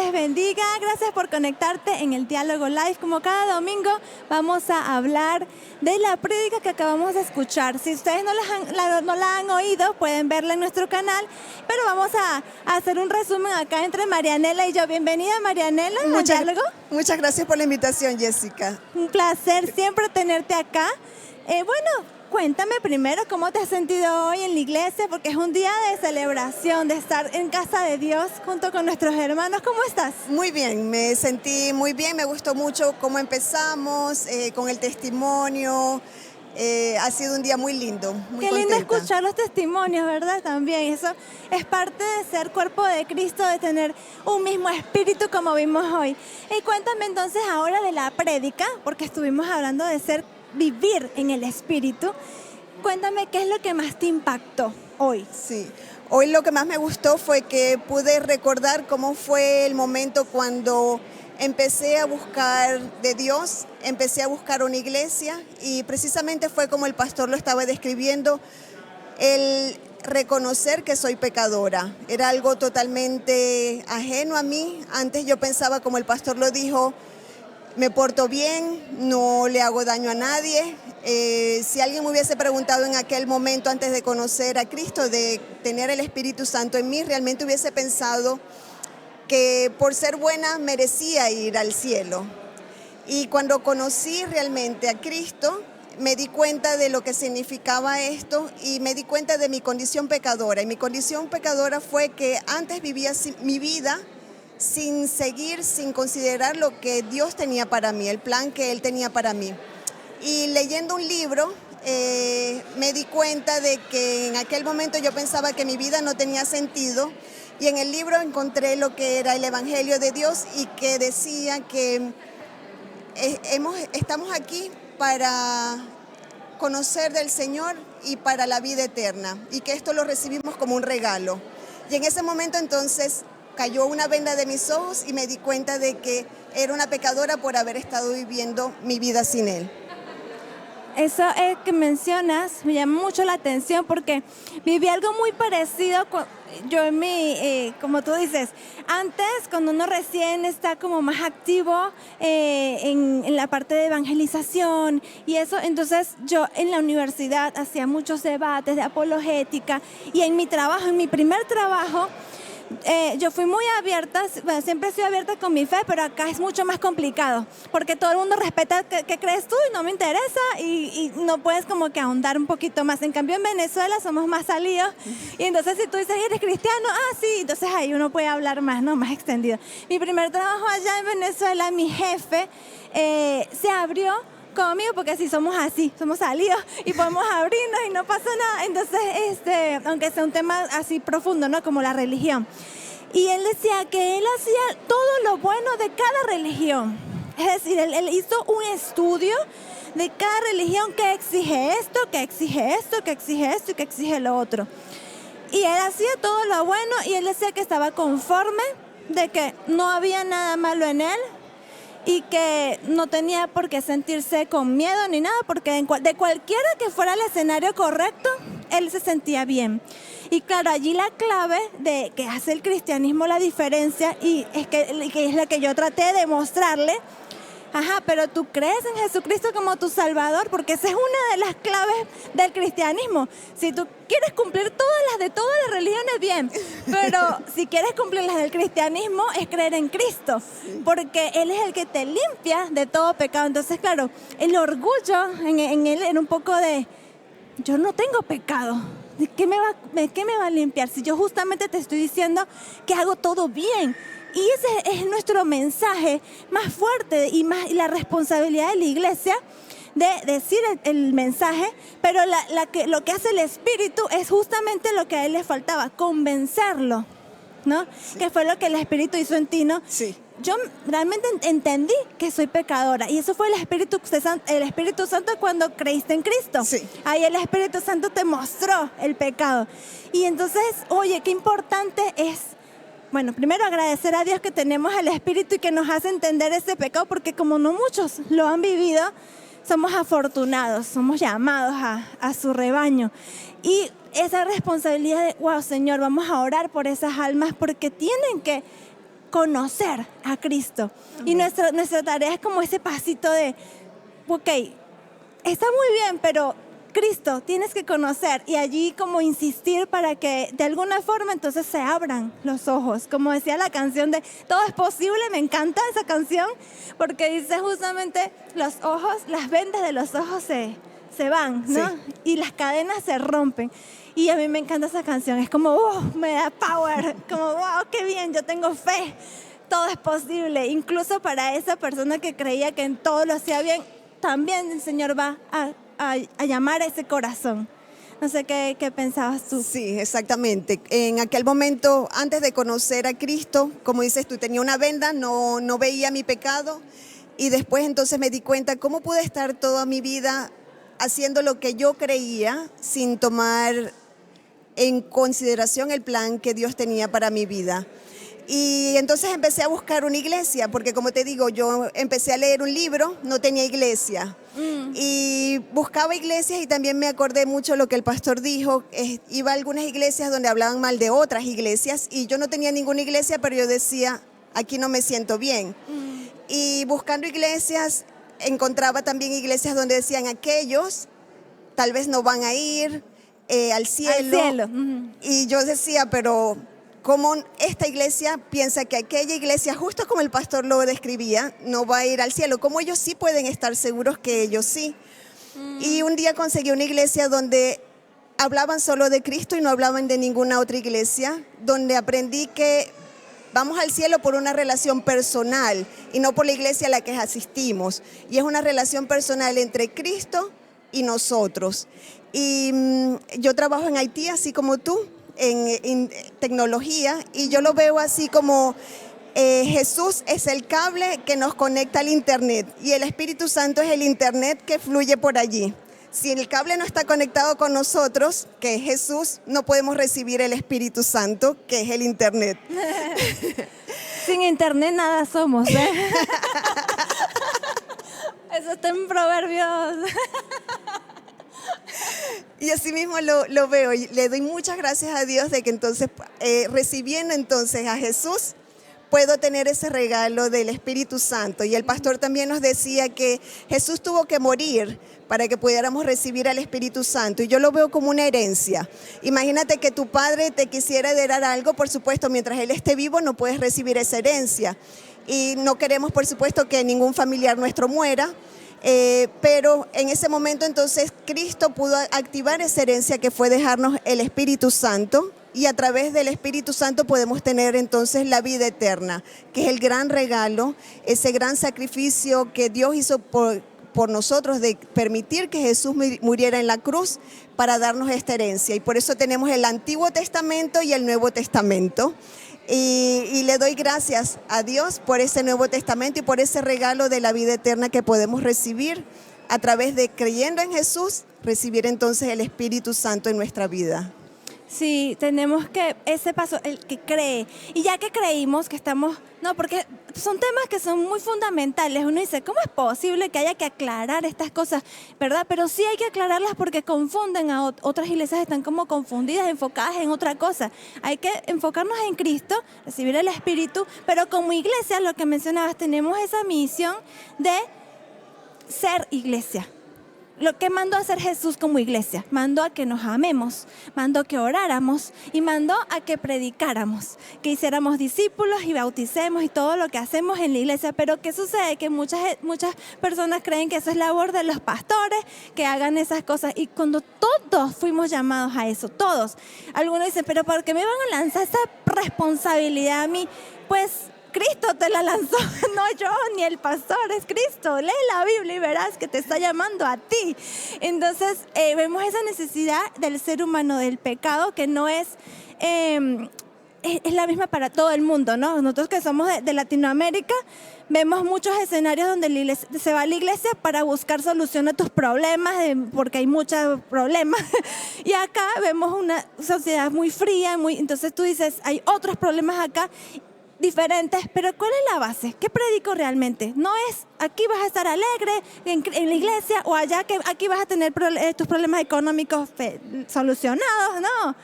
les bendiga. Gracias por conectarte en el Diálogo Live. Como cada domingo vamos a hablar de la prédica que acabamos de escuchar. Si ustedes no la han oído, pueden verla en nuestro canal, pero vamos a hacer un resumen acá entre Marianela y yo. Bienvenida, Marianela, al Diálogo. Muchas gracias por la invitación, Jessica. Un placer siempre tenerte acá. Cuéntame primero cómo te has sentido hoy en la iglesia, porque es un día de celebración, de estar en casa de Dios junto con nuestros hermanos. ¿Cómo estás? Muy bien, me sentí muy bien, me gustó mucho cómo empezamos, con el testimonio. Ha sido un día muy lindo, muy Qué lindo contenta. escuchar los testimonios, ¿verdad? También eso es parte de ser cuerpo de Cristo, de tener un mismo espíritu como vimos hoy. Y cuéntame entonces ahora de la prédica, porque estuvimos hablando de vivir en el espíritu. Cuéntame qué es lo que más te impactó hoy. Sí, hoy lo que más me gustó fue que pude recordar cómo fue el momento cuando empecé a buscar de Dios, empecé a buscar una iglesia y precisamente fue como el pastor lo estaba describiendo, el reconocer que soy pecadora. Era algo totalmente ajeno a mí. Antes yo pensaba, como el pastor lo dijo, me porto bien, no le hago daño a nadie. Si alguien me hubiese preguntado en aquel momento, antes de conocer a Cristo, de tener el Espíritu Santo en mí, realmente hubiese pensado que por ser buena merecía ir al cielo. Y cuando conocí realmente a Cristo, me di cuenta de lo que significaba esto y me di cuenta de mi condición pecadora. Y mi condición pecadora fue que antes vivía mi vida sin considerar lo que Dios tenía para mí, el plan que Él tenía para mí. Y leyendo un libro, me di cuenta de que en aquel momento yo pensaba que mi vida no tenía sentido, y en el libro encontré lo que era el Evangelio de Dios y que decía que estamos aquí para conocer del Señor y para la vida eterna, y que esto lo recibimos como un regalo. Y en ese momento entonces cayó una venda de mis ojos y me di cuenta de que era una pecadora por haber estado viviendo mi vida sin Él. Eso que mencionas me llama mucho la atención porque viví algo muy parecido. Yo como tú dices, antes cuando uno recién está como más activo en la parte de evangelización y eso, entonces yo en la universidad hacía muchos debates de apologética y en mi primer trabajo, yo fui muy abierta, bueno, siempre he sido abierta con mi fe, pero acá es mucho más complicado, porque todo el mundo respeta qué crees tú y no me interesa y no puedes como que ahondar un poquito más. En cambio en Venezuela somos más salidos y entonces si tú dices, ¿eres cristiano? Ah, sí, entonces ahí uno puede hablar más, ¿no? Más extendido. Mi primer trabajo allá en Venezuela, mi jefe se abrió conmigo, porque si somos así, somos salidos y podemos abrirnos y no pasa nada. Entonces, aunque sea un tema así profundo, ¿no? Como la religión. Y él decía que él hacía todo lo bueno de cada religión. Es decir, él hizo un estudio de cada religión que exige esto, que exige esto, que exige esto y que exige lo otro. Y él hacía todo lo bueno y él decía que estaba conforme de que no había nada malo en él, y que no tenía por qué sentirse con miedo ni nada, porque de cualquiera que fuera el escenario correcto, él se sentía bien. Y claro, allí la clave de que hace el cristianismo la diferencia, y que es la que yo traté de mostrarle. Ajá, pero tú crees en Jesucristo como tu Salvador, porque esa es una de las claves del cristianismo. Si tú quieres cumplir todas las de todas las religiones, bien, pero si quieres cumplir las del cristianismo es creer en Cristo, porque Él es el que te limpia de todo pecado. Entonces, claro, el orgullo en Él era un poco de, yo no tengo pecado. ¿De qué me va a limpiar? Si yo justamente te estoy diciendo que hago todo bien. Y ese es nuestro mensaje más fuerte y la responsabilidad de la iglesia de decir el mensaje, pero lo que hace el Espíritu es justamente lo que a él le faltaba, convencerlo, ¿no? Sí. Que fue lo que el Espíritu hizo en ti, ¿no? Sí. Yo realmente entendí que soy pecadora y eso fue el Espíritu Santo cuando creíste en Cristo. Sí. Ahí el Espíritu Santo te mostró el pecado. Y entonces, oye, qué importante es, bueno, primero agradecer a Dios que tenemos el Espíritu y que nos hace entender ese pecado, porque como no muchos lo han vivido, somos afortunados, somos llamados a su rebaño. Y esa responsabilidad de, wow, Señor, vamos a orar por esas almas porque tienen que conocer a Cristo. Y nuestra tarea es como ese pasito de, ok, está muy bien, pero Cristo tienes que conocer, y allí como insistir para que de alguna forma entonces se abran los ojos. Como decía la canción de Todo es posible, me encanta esa canción porque dice justamente los ojos, las vendas de los ojos se van, ¿no? Sí. Y las cadenas se rompen. Y a mí me encanta esa canción, es como, me da power, como, wow, qué bien, yo tengo fe, todo es posible. Incluso para esa persona que creía que en todo lo hacía bien, también el Señor va a llamar a ese corazón. No sé qué pensabas tú. Sí, exactamente. En aquel momento, antes de conocer a Cristo, como dices tú, tenía una venda, no veía mi pecado, y después entonces me di cuenta cómo pude estar toda mi vida haciendo lo que yo creía sin tomar en consideración el plan que Dios tenía para mi vida. Y entonces empecé a buscar una iglesia, porque como te digo, yo empecé a leer un libro, no tenía iglesia. Y buscaba iglesias, y también me acordé mucho lo que el pastor dijo. Iba a algunas iglesias donde hablaban mal de otras iglesias, y yo no tenía ninguna iglesia, pero yo decía, aquí no me siento bien. Y buscando iglesias, encontraba también iglesias donde decían, aquellos tal vez no van a ir al cielo. Y yo decía, pero ¿cómo esta iglesia piensa que aquella iglesia, justo como el pastor lo describía, no va a ir al cielo? ¿Cómo ellos sí pueden estar seguros que ellos sí? Y un día conseguí una iglesia donde hablaban solo de Cristo y no hablaban de ninguna otra iglesia, donde aprendí que vamos al cielo por una relación personal y no por la iglesia a la que asistimos. Y es una relación personal entre Cristo y nosotros. Y yo trabajo en Haití, así como tú, en tecnología, y yo lo veo así como Jesús es el cable que nos conecta al internet, y el Espíritu Santo es el internet que fluye por allí. Si el cable no está conectado con nosotros, que es Jesús, no podemos recibir el Espíritu Santo, que es el internet. Sin internet nada somos, ¿eh? Eso está en Proverbios. Y así mismo lo veo, y le doy muchas gracias a Dios de que entonces, recibiendo entonces a Jesús, puedo tener ese regalo del Espíritu Santo. Y el pastor también nos decía que Jesús tuvo que morir para que pudiéramos recibir al Espíritu Santo. Y yo lo veo como una herencia. Imagínate que tu padre te quisiera heredar algo, por supuesto, mientras él esté vivo no puedes recibir esa herencia. Y no queremos, por supuesto, que ningún familiar nuestro muera. Pero en ese momento entonces Cristo pudo activar esa herencia que fue dejarnos el Espíritu Santo, y a través del Espíritu Santo podemos tener entonces la vida eterna, que es el gran regalo, ese gran sacrificio que Dios hizo por nosotros, de permitir que Jesús muriera en la cruz para darnos esta herencia. Y por eso tenemos el Antiguo Testamento y el Nuevo Testamento. Y le doy gracias a Dios por ese Nuevo Testamento y por ese regalo de la vida eterna que podemos recibir a través de, creyendo en Jesús, recibir entonces el Espíritu Santo en nuestra vida. Sí, tenemos que, ese paso, el que cree. Y ya que creímos que estamos, no, porque son temas que son muy fundamentales. Uno dice, ¿cómo es posible que haya que aclarar estas cosas? ¿Verdad? Pero sí hay que aclararlas porque confunden a otras iglesias, están como confundidas, enfocadas en otra cosa. Hay que enfocarnos en Cristo, recibir el Espíritu, pero como iglesia, lo que mencionabas, tenemos esa misión de ser iglesia. Lo que mandó a hacer Jesús como iglesia, mandó a que nos amemos, mandó que oráramos y mandó a que predicáramos, que hiciéramos discípulos y bauticemos y todo lo que hacemos en la iglesia. Pero ¿qué sucede? Que muchas personas creen que eso es labor de los pastores, que hagan esas cosas, y cuando todos fuimos llamados a eso, todos. Algunos dicen, pero ¿por qué me van a lanzar esa responsabilidad a mí? Pues Cristo te la lanzó, no yo ni el pastor, es Cristo. Lee la Biblia y verás que te está llamando a ti. Entonces vemos esa necesidad del ser humano, del pecado, que no es la misma para todo el mundo, ¿no? Nosotros que somos de Latinoamérica, vemos muchos escenarios donde se va a la iglesia para buscar solución a tus problemas, porque hay muchos problemas. Y acá vemos una sociedad muy fría, entonces tú dices, hay otros problemas acá diferentes, pero ¿cuál es la base? ¿Qué predico realmente? No es aquí vas a estar alegre en la iglesia, o allá que aquí vas a tener tus problemas económicos solucionados, no.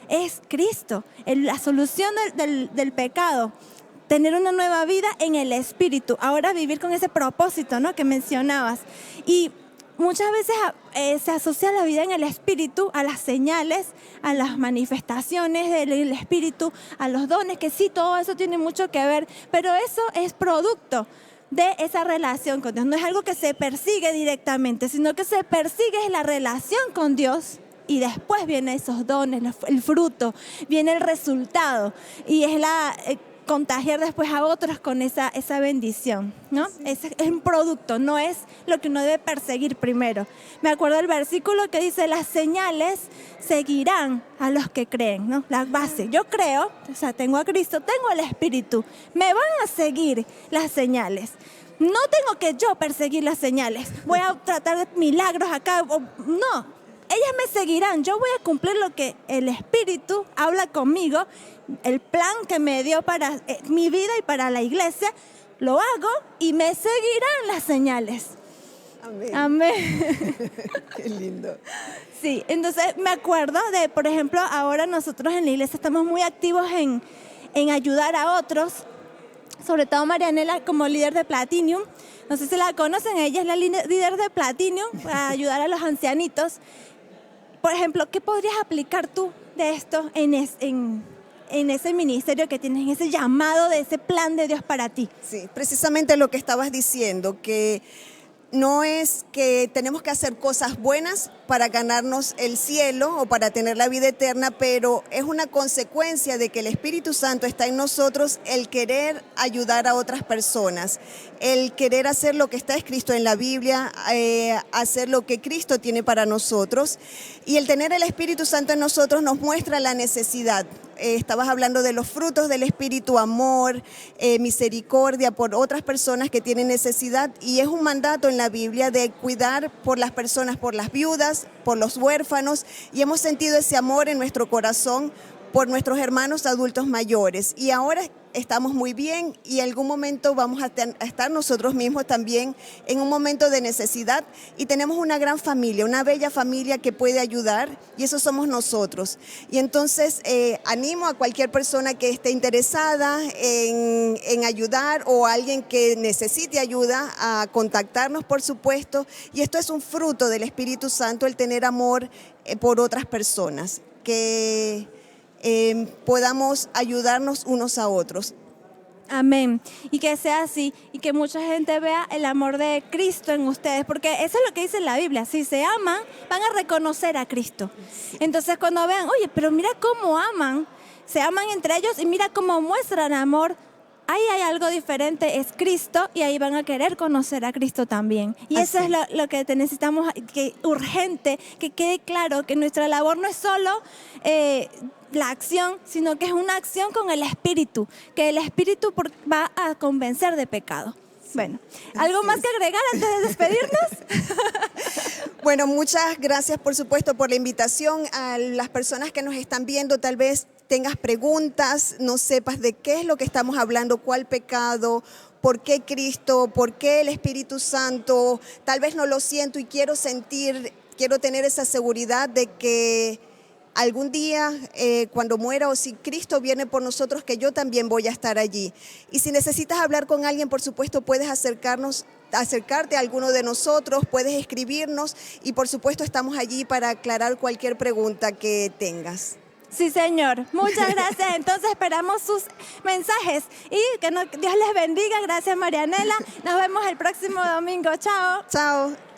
Es Cristo, la solución del pecado. tener una nueva vida en el Espíritu. Ahora vivir con ese propósito, ¿no?, que mencionabas. Y muchas veces se asocia la vida en el Espíritu a las señales, a las manifestaciones del Espíritu, a los dones, que sí, todo eso tiene mucho que ver, pero eso es producto de esa relación con Dios. No es algo que se persigue directamente, sino que se persigue la relación con Dios y después vienen esos dones, el fruto, viene el resultado y es contagiar después a otros con esa bendición, ¿no? Sí. Es un producto, no es lo que uno debe perseguir primero. Me acuerdo del versículo que dice, las señales seguirán a los que creen, ¿no? La base, yo creo, o sea, tengo a Cristo, tengo el Espíritu, me van a seguir las señales. No tengo que yo perseguir las señales, voy a tratar de milagros acá, no. Ellas me seguirán, yo voy a cumplir lo que el Espíritu habla conmigo, el plan que me dio para mi vida y para la iglesia, lo hago y me seguirán las señales. Amén. Amén. Qué lindo. Sí, entonces me acuerdo de, por ejemplo, ahora nosotros en la iglesia estamos muy activos en ayudar a otros, sobre todo Marianela como líder de Platinum. No sé si la conocen, ella es la líder de Platinum para ayudar a los ancianitos. Por ejemplo, ¿qué podrías aplicar tú de esto en ese ministerio que tienes, en ese llamado de ese plan de Dios para ti? Sí, precisamente lo que estabas diciendo, que no es que tenemos que hacer cosas buenas para ganarnos el cielo o para tener la vida eterna, pero es una consecuencia de que el Espíritu Santo está en nosotros, el querer ayudar a otras personas, el querer hacer lo que está escrito en la Biblia, hacer lo que Cristo tiene para nosotros. Y el tener el Espíritu Santo en nosotros nos muestra la necesidad. Estabas hablando de los frutos del Espíritu, amor, misericordia por otras personas que tienen necesidad, y es un mandato en la Biblia de cuidar por las personas, por las viudas, por los huérfanos, y hemos sentido ese amor en nuestro corazón por nuestros hermanos adultos mayores. Y ahora estamos muy bien y en algún momento vamos a estar nosotros mismos también en un momento de necesidad, y tenemos una gran familia, una bella familia que puede ayudar, y eso somos nosotros. Y entonces animo a cualquier persona que esté interesada en ayudar, o a alguien que necesite ayuda, a contactarnos, por supuesto. Y esto es un fruto del Espíritu Santo, el tener amor por otras personas, que podamos ayudarnos unos a otros. Amén. Y que sea así, y que mucha gente vea el amor de Cristo en ustedes, porque eso es lo que dice la Biblia: si se aman, van a reconocer a Cristo. Entonces cuando vean, oye, pero mira cómo aman, se aman entre ellos y mira cómo muestran amor, ahí hay algo diferente, es Cristo, y ahí van a querer conocer a Cristo también. Y así. Eso es lo que necesitamos, que urgente, que quede claro que nuestra labor no es solo la acción, sino que es una acción con el Espíritu, que el Espíritu va a convencer de pecado. Sí. Bueno, ¿algo más que agregar antes de despedirnos? Bueno, muchas gracias, por supuesto, por la invitación. A las personas que nos están viendo, tal vez tengas preguntas, no sepas de qué es lo que estamos hablando, cuál pecado, por qué Cristo, por qué el Espíritu Santo. Tal vez no lo siento y quiero tener esa seguridad de que algún día, cuando muera, o si Cristo viene por nosotros, que yo también voy a estar allí. Y si necesitas hablar con alguien, por supuesto, puedes acercarte a alguno de nosotros, puedes escribirnos, y por supuesto estamos allí para aclarar cualquier pregunta que tengas. Sí, Señor. Muchas gracias. Entonces esperamos sus mensajes y que Dios les bendiga. Gracias, Marianela. Nos vemos el próximo domingo. Chao. Chao.